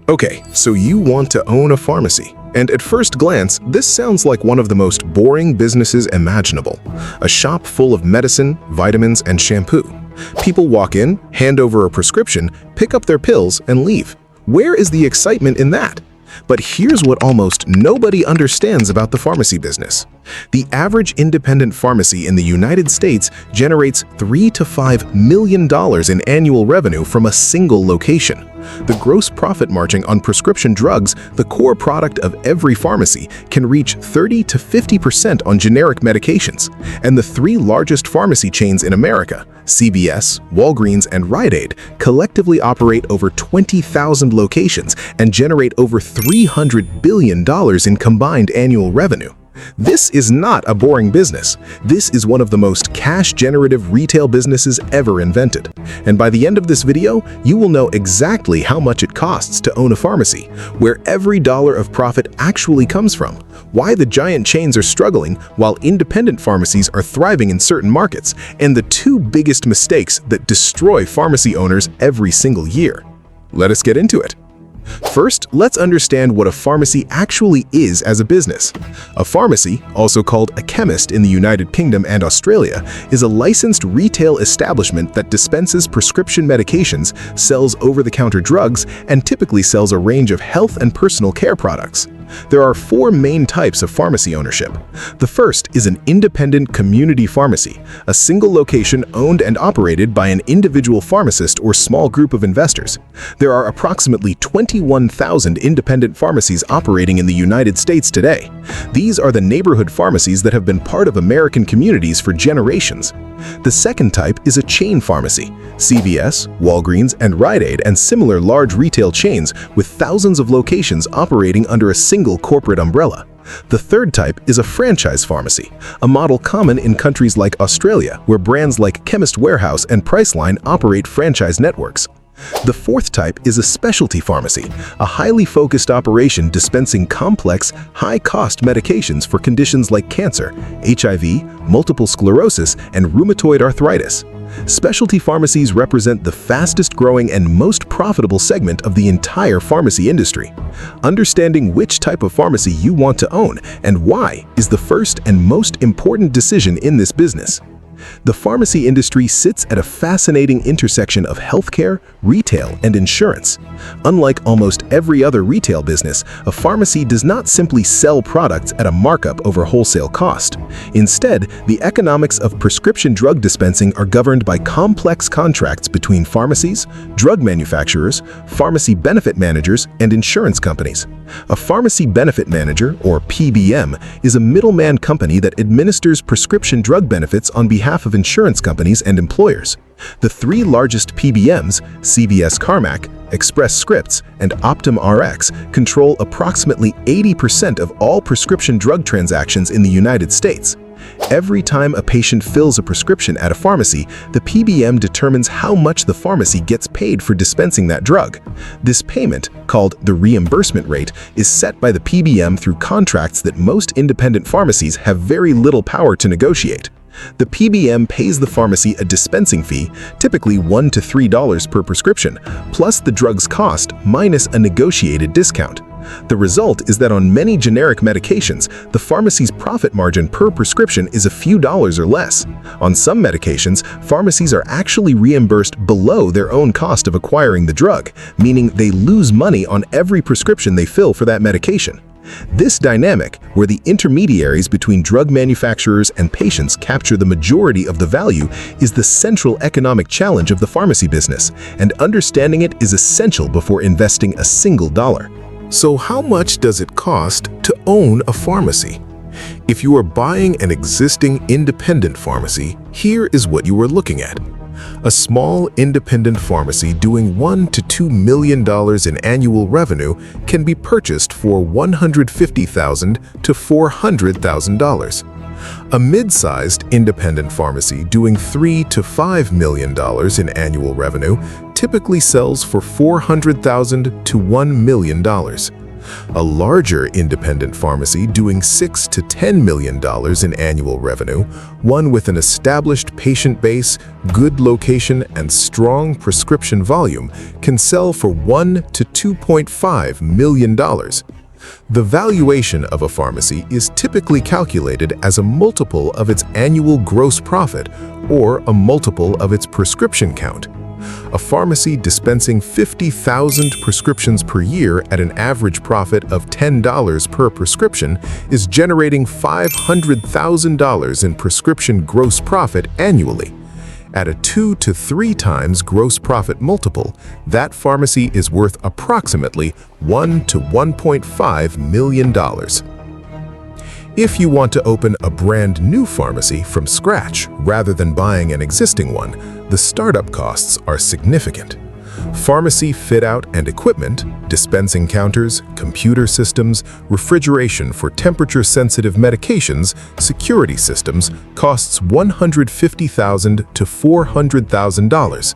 Okay, so you want to own a pharmacy. And at first glance, this sounds like one of the most boring businesses imaginable. A shop full of medicine, vitamins, and shampoo. People walk in, hand over a prescription, pick up their pills, and leave. Where is the excitement in that? But here's what almost nobody understands about the pharmacy business. The average independent pharmacy in the United States generates $3 to $5 million in annual revenue from a single location. The gross profit margin on prescription drugs, the core product of every pharmacy, can reach 30 to 50% on generic medications. And the three largest pharmacy chains in America, CVS, Walgreens, and Rite Aid, collectively operate over 20,000 locations and generate over $300 billion in combined annual revenue. This is not a boring business. This is one of the most cash-generative retail businesses ever invented. And by the end of this video, you will know exactly how much it costs to own a pharmacy, where every dollar of profit actually comes from, why the giant chains are struggling while independent pharmacies are thriving in certain markets, and the two biggest mistakes that destroy pharmacy owners every single year. Let us get into it. First, let's understand what a pharmacy actually is as a business. A pharmacy, also called a chemist in the United Kingdom and Australia, is a licensed retail establishment that dispenses prescription medications, sells over-the-counter drugs, and typically sells a range of health and personal care products. There are four main types of pharmacy ownership. The first is an independent community pharmacy, a single location owned and operated by an individual pharmacist or small group of investors. There are approximately 21,000 independent pharmacies operating in the United States today. These are the neighborhood pharmacies that have been part of American communities for generations. The second type is a chain pharmacy. CVS, Walgreens, and Rite Aid and similar large retail chains with thousands of locations operating under a single corporate umbrella. The third type is a franchise pharmacy, a model common in countries like Australia, where brands like Chemist Warehouse and Priceline operate franchise networks. The fourth type is a specialty pharmacy, a highly focused operation dispensing complex, high-cost medications for conditions like cancer, HIV, multiple sclerosis, and rheumatoid arthritis. Specialty pharmacies represent the fastest-growing and most profitable segment of the entire pharmacy industry. Understanding which type of pharmacy you want to own and why is the first and most important decision in this business. The pharmacy industry sits at a fascinating intersection of healthcare, retail, and insurance. Unlike almost every other retail business, a pharmacy does not simply sell products at a markup over wholesale cost. Instead, the economics of prescription drug dispensing are governed by complex contracts between pharmacies, drug manufacturers, pharmacy benefit managers, and insurance companies. A pharmacy benefit manager, or PBM, is a middleman company that administers prescription drug benefits on behalf of insurance companies and employers. The three largest PBMs, CVS Carmack, Express Scripts, and Optum Rx, control approximately 80% of all prescription drug transactions in the United States. Every time a patient fills a prescription at a pharmacy, the PBM determines how much the pharmacy gets paid for dispensing that drug. This payment, called the reimbursement rate, is set by the PBM through contracts that most independent pharmacies have very little power to negotiate. The PBM pays the pharmacy a dispensing fee, typically $1 to $3 per prescription, plus the drug's cost minus a negotiated discount. The result is that on many generic medications, the pharmacy's profit margin per prescription is a few dollars or less. On some medications, pharmacies are actually reimbursed below their own cost of acquiring the drug, meaning they lose money on every prescription they fill for that medication. This dynamic, where the intermediaries between drug manufacturers and patients capture the majority of the value, is the central economic challenge of the pharmacy business, and understanding it is essential before investing a single dollar. So how much does it cost to own a pharmacy? If you are buying an existing independent pharmacy, here is what you are looking at. A small independent pharmacy doing $1 to $2 million in annual revenue can be purchased for $150,000 to $400,000. A mid-sized independent pharmacy doing $3 to $5 million in annual revenue typically sells for $400,000 to $1 million. A larger independent pharmacy doing $6 to $10 million in annual revenue, one with an established patient base, good location, and strong prescription volume, can sell for $1 to $2.5 million. The valuation of a pharmacy is typically calculated as a multiple of its annual gross profit or a multiple of its prescription count. A pharmacy dispensing 50,000 prescriptions per year at an average profit of $10 per prescription is generating $500,000 in prescription gross profit annually. At a 2 to 3 times gross profit multiple, that pharmacy is worth approximately $1 to $1.5 million. If you want to open a brand new pharmacy from scratch rather than buying an existing one, the startup costs are significant. Pharmacy fit-out and equipment, dispensing counters, computer systems, refrigeration for temperature-sensitive medications, security systems costs $150,000 to $400,000.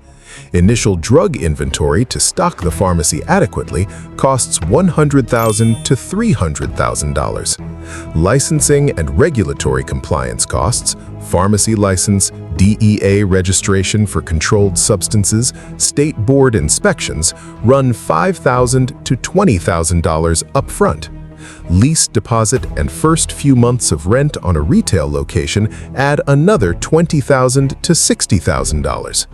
Initial drug inventory to stock the pharmacy adequately costs $100,000 to $300,000. Licensing and regulatory compliance costs, pharmacy license, DEA registration for controlled substances, state board inspections run $5,000 to $20,000 upfront. Lease deposit and first few months of rent on a retail location add another $20,000 to $60,000.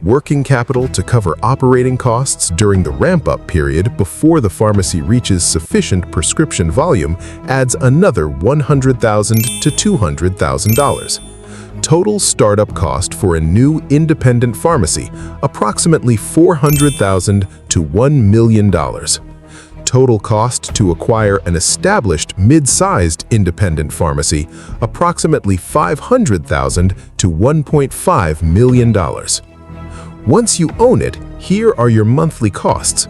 Working capital to cover operating costs during the ramp-up period before the pharmacy reaches sufficient prescription volume adds another $100,000 to $200,000. Total startup cost for a new independent pharmacy, approximately $400,000 to $1 million. Total cost to acquire an established mid-sized independent pharmacy, approximately $500,000 to $1.5 million. Once you own it, here are your monthly costs.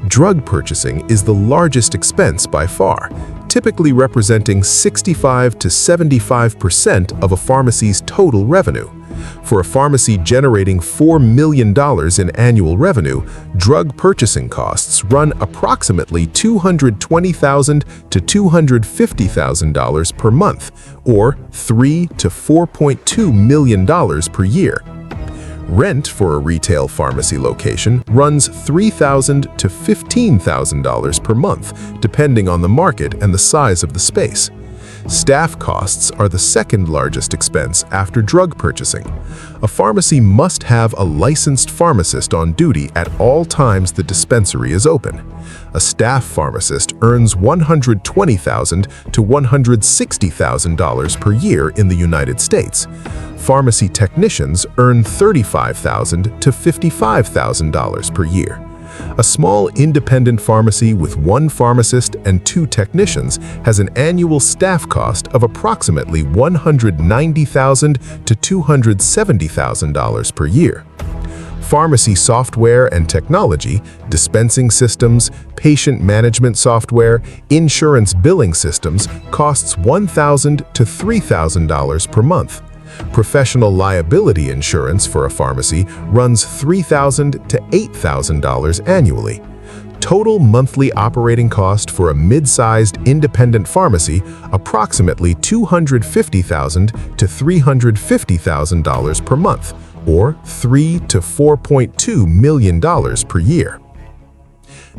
Drug purchasing is the largest expense by far, typically representing 65 to 75% of a pharmacy's total revenue. For a pharmacy generating $4 million in annual revenue, drug purchasing costs run approximately $220,000 to $250,000 per month, or $3 to $4.2 million per year. Rent for a retail pharmacy location runs $3,000 to $15,000 per month, depending on the market and the size of the space. Staff costs are the second largest expense after drug purchasing. A pharmacy must have a licensed pharmacist on duty at all times the dispensary is open. A staff pharmacist earns $120,000 to $160,000 per year in the United States. Pharmacy technicians earn $35,000 to $55,000 per year. A small independent pharmacy with 1 pharmacist and 2 technicians has an annual staff cost of approximately $190,000 to $270,000 per year. Pharmacy software and technology, dispensing systems, patient management software, insurance billing systems costs $1,000 to $3,000 per month. Professional liability insurance for a pharmacy runs $3,000 to $8,000 annually. Total monthly operating cost for a mid-sized independent pharmacy, approximately $250,000 to $350,000 per month, or $3 to $4.2 million per year.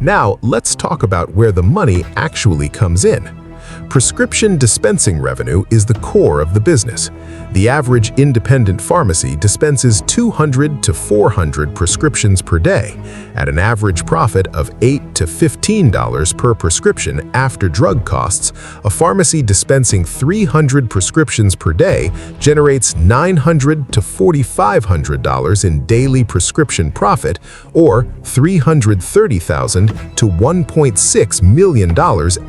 Now, let's talk about where the money actually comes in. Prescription dispensing revenue is the core of the business. The average independent pharmacy dispenses 200 to 400 prescriptions per day, at an average profit of $8 to $15 per prescription after drug costs. A pharmacy dispensing 300 prescriptions per day generates $900 to $4,500 in daily prescription profit, or $330,000 to $1.6 million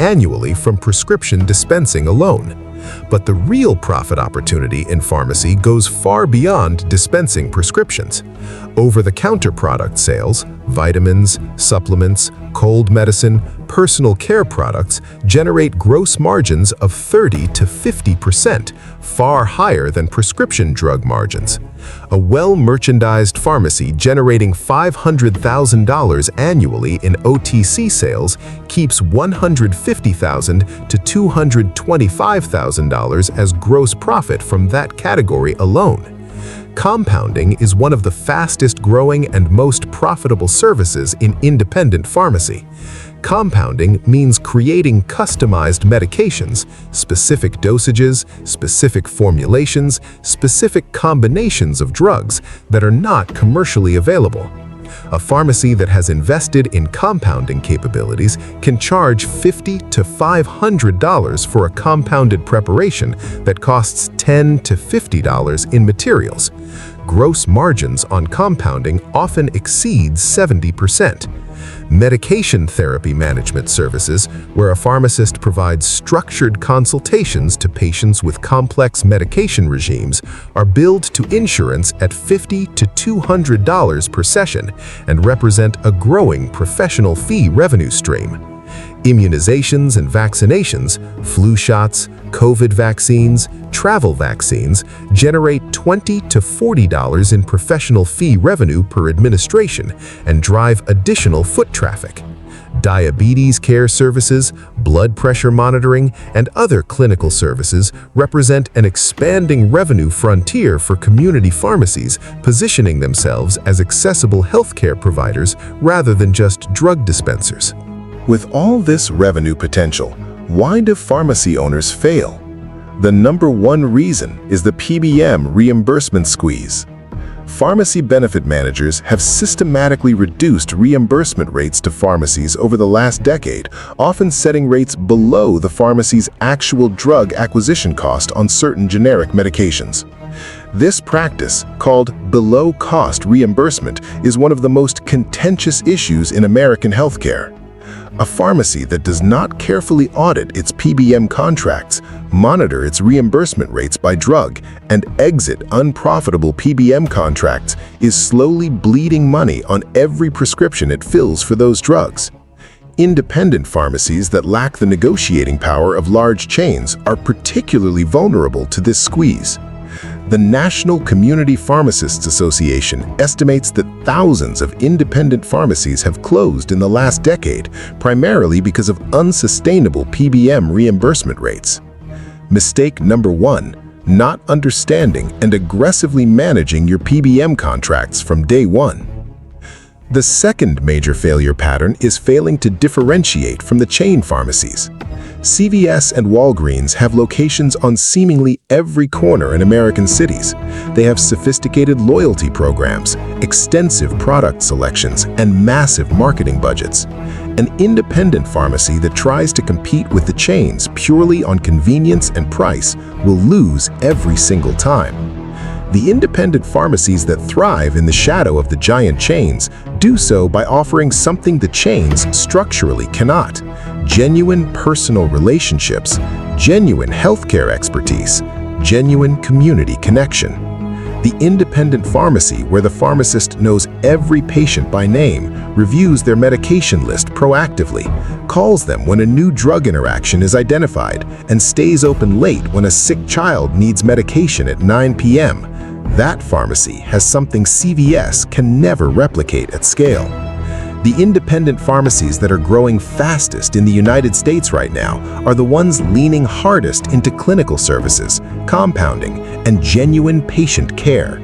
annually from prescription dispensing alone. But the real profit opportunity in pharmacy goes far beyond dispensing prescriptions. Over-the-counter product sales, Vitamins, supplements, cold medicine, personal care products generate gross margins of 30 to 50%, far higher than prescription drug margins. A well-merchandised pharmacy generating $500,000 annually in OTC sales keeps $150,000 to $225,000 as gross profit from that category alone. Compounding is one of the fastest-growing and most profitable services in independent pharmacy. Compounding means creating customized medications, specific dosages, specific formulations, specific combinations of drugs that are not commercially available. A pharmacy that has invested in compounding capabilities can charge $50 to $500 for a compounded preparation that costs $10 to $50 in materials. Gross margins on compounding often exceed 70%. Medication therapy management services, where a pharmacist provides structured consultations to patients with complex medication regimes, are billed to insurance at $50 to $200 per session and represent a growing professional fee revenue stream. Immunizations and vaccinations, flu shots, COVID vaccines, travel vaccines generate $20 to $40 in professional fee revenue per administration and drive additional foot traffic. Diabetes care services, blood pressure monitoring, and other clinical services represent an expanding revenue frontier for community pharmacies, positioning themselves as accessible healthcare providers rather than just drug dispensers. With all this revenue potential, why do pharmacy owners fail? The number one reason is the PBM reimbursement squeeze. Pharmacy benefit managers have systematically reduced reimbursement rates to pharmacies over the last decade, often setting rates below the pharmacy's actual drug acquisition cost on certain generic medications. This practice, called below-cost reimbursement, is one of the most contentious issues in American healthcare. A pharmacy that does not carefully audit its PBM contracts, monitor its reimbursement rates by drug, and exit unprofitable PBM contracts is slowly bleeding money on every prescription it fills for those drugs. Independent pharmacies that lack the negotiating power of large chains are particularly vulnerable to this squeeze. The National Community Pharmacists Association estimates that thousands of independent pharmacies have closed in the last decade, primarily because of unsustainable PBM reimbursement rates. Mistake number one: not understanding and aggressively managing your PBM contracts from day one. The second major failure pattern is failing to differentiate from the chain pharmacies. CVS and Walgreens have locations on seemingly every corner in American cities. They have sophisticated loyalty programs, extensive product selections, and massive marketing budgets. An independent pharmacy that tries to compete with the chains purely on convenience and price will lose every single time. The independent pharmacies that thrive in the shadow of the giant chains do so by offering something the chains structurally cannot: genuine personal relationships, genuine healthcare expertise, genuine community connection. The independent pharmacy, where the pharmacist knows every patient by name, reviews their medication list proactively, calls them when a new drug interaction is identified, and stays open late when a sick child needs medication at 9 p.m. That pharmacy has something CVS can never replicate at scale. The independent pharmacies that are growing fastest in the United States right now are the ones leaning hardest into clinical services, compounding, and genuine patient care.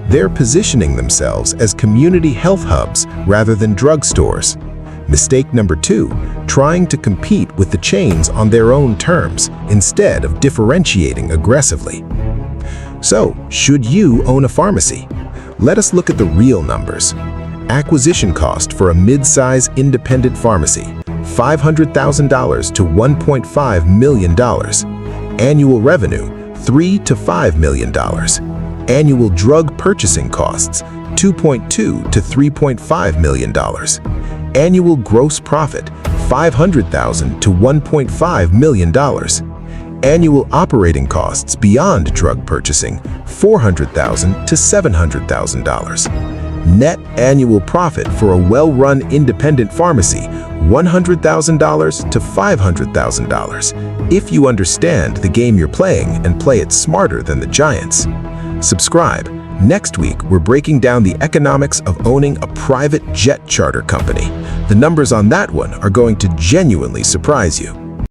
They're positioning themselves as community health hubs rather than drugstores. Mistake number two: trying to compete with the chains on their own terms instead of differentiating aggressively. So, should you own a pharmacy? Let us look at the real numbers. Acquisition cost for a mid-size independent pharmacy: $500,000 to $1.5 million. Annual revenue: $3 to $5 million. Annual drug purchasing costs: $2.2 to $3.5 million. Annual gross profit: $500,000 to $1.5 million. Annual operating costs beyond drug purchasing: $400,000 to $700,000. Net annual profit for a well-run independent pharmacy, $100,000 to $500,000, if you understand the game you're playing and play it smarter than the giants. Subscribe. Next week, we're breaking down the economics of owning a private jet charter company. The numbers on that one are going to genuinely surprise you.